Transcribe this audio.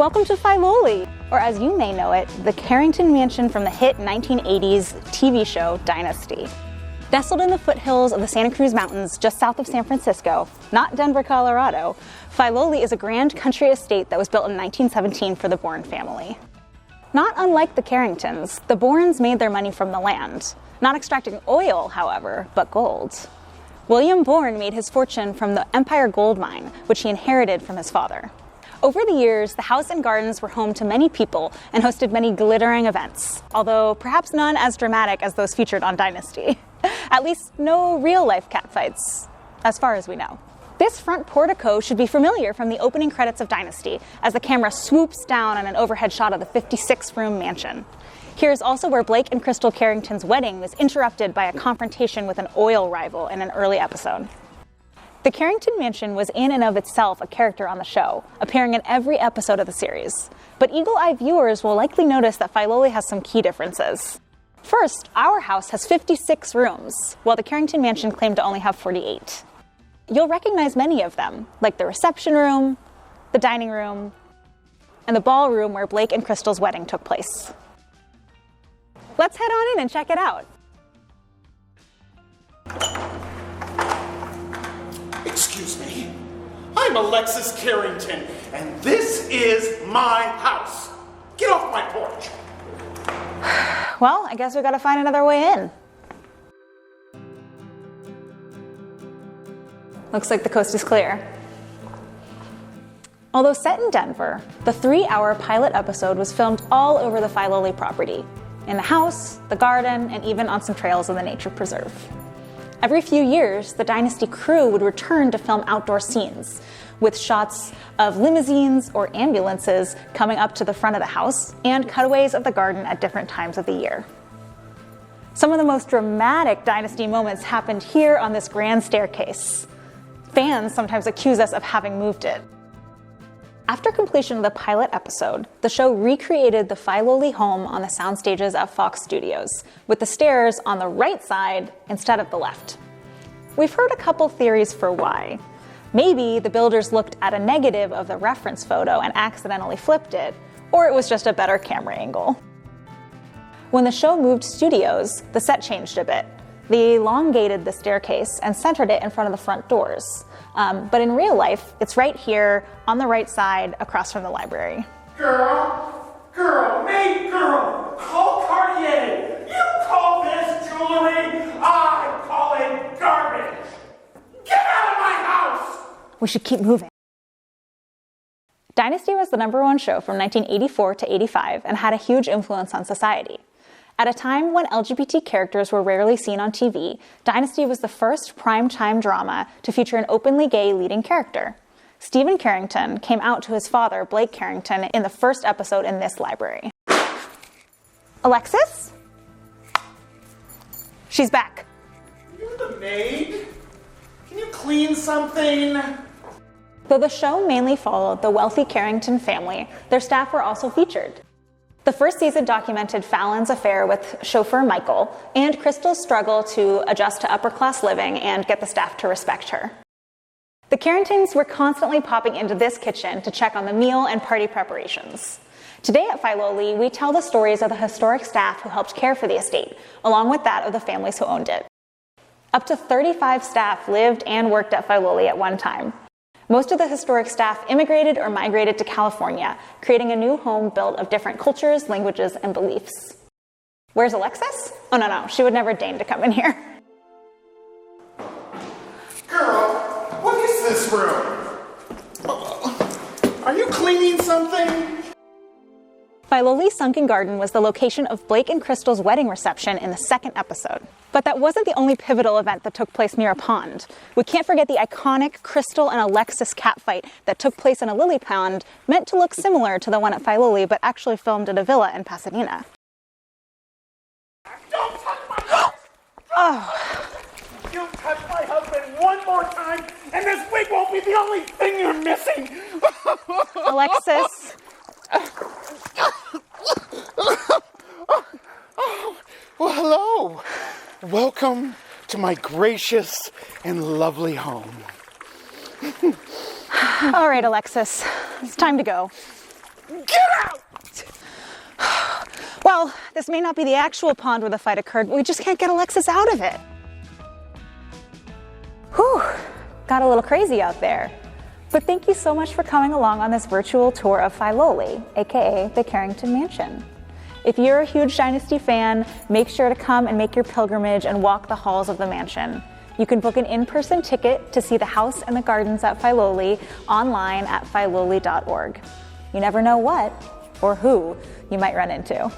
Welcome to Filoli, or as you may know it, the Carrington Mansion from the hit 1980s TV show Dynasty. Nestled in the foothills of the Santa Cruz Mountains just south of San Francisco, not Denver, Colorado, Filoli is a grand country estate that was built in 1917 for the Bourne family. Not unlike the Carringtons, the Bournes made their money from the land, not extracting oil, however, but gold. William Bourne made his fortune from the Empire Gold Mine, which he inherited from his father. Over the years, the house and gardens were home to many people and hosted many glittering events, although perhaps none as dramatic as those featured on Dynasty. At least no real-life catfights, as far as we know. This front portico should be familiar from the opening credits of Dynasty, as the camera swoops down on an overhead shot of the 56-room mansion. Here's also where Blake and Crystal Carrington's wedding was interrupted by a confrontation with an oil rival in an early episode. The Carrington Mansion was in and of itself a character on the show, appearing in every episode of the series. But eagle-eyed viewers will likely notice that Filoli has some key differences. First, our house has 56 rooms, while the Carrington Mansion claimed to only have 48. You'll recognize many of them, like the reception room, the dining room, and the ballroom where Blake and Crystal's wedding took place. Let's head on in and check it out. Excuse me. I'm Alexis Carrington, and this is my house. Get off my porch. Well, I guess we gotta find another way in. Looks like the coast is clear. Although set in Denver, the 3-hour pilot episode was filmed all over the Filoli property. In the house, the garden, and even on some trails in the nature preserve. Every few years, the Dynasty crew would return to film outdoor scenes, with shots of limousines or ambulances coming up to the front of the house, and cutaways of the garden at different times of the year. Some of the most dramatic Dynasty moments happened here on this grand staircase. Fans sometimes accuse us of having moved it. After completion of the pilot episode, the show recreated the Filoli home on the sound stages at Fox Studios, with the stairs on the right side instead of the left. We've heard a couple theories for why. Maybe the builders looked at a negative of the reference photo and accidentally flipped it, or it was just a better camera angle. When the show moved studios, the set changed a bit. They elongated the staircase and centered it in front of the front doors. But in real life, it's right here on the right side across from the library. Girl, maid girl, call Cartier. You call this jewelry? I call it garbage. Get out of my house! We should keep moving. Dynasty was the #1 show from 1984 to 85 and had a huge influence on society. At a time when LGBT characters were rarely seen on TV, Dynasty was the first prime-time drama to feature an openly gay leading character. Stephen Carrington came out to his father, Blake Carrington, in the first episode in this library. Alexis? She's back. You're the maid? Can you clean something? Though the show mainly followed the wealthy Carrington family, their staff were also featured. The first season documented Fallon's affair with chauffeur Michael and Crystal's struggle to adjust to upper-class living and get the staff to respect her. The Carringtons were constantly popping into this kitchen to check on the meal and party preparations. Today at Filoli, we tell the stories of the historic staff who helped care for the estate, along with that of the families who owned it. Up to 35 staff lived and worked at Filoli at one time. Most of the historic staff immigrated or migrated to California, creating a new home built of different cultures, languages, and beliefs. Where's Alexis? Oh, no, she would never deign to come in here. Girl, what is this room? Are you cleaning something? Filoli's Sunken Garden was the location of Blake and Crystal's wedding reception in the second episode. But that wasn't the only pivotal event that took place near a pond. We can't forget the iconic Crystal and Alexis catfight that took place in a lily pond, meant to look similar to the one at Filoli, but actually filmed at a villa in Pasadena. Don't touch my house! Oh. You touch my husband one more time, and this wig won't be the only thing you're missing! Alexis. Well, hello. Welcome to my gracious and lovely home. All right, Alexis. It's time to go. Get out! Well, this may not be the actual pond where the fight occurred, but we just can't get Alexis out of it. Whew, got a little crazy out there. But thank you so much for coming along on this virtual tour of Filoli, aka the Carrington Mansion. If you're a huge Dynasty fan, make sure to come and make your pilgrimage and walk the halls of the mansion. You can book an in-person ticket to see the house and the gardens at Filoli online at filoli.org. You never know what or who you might run into.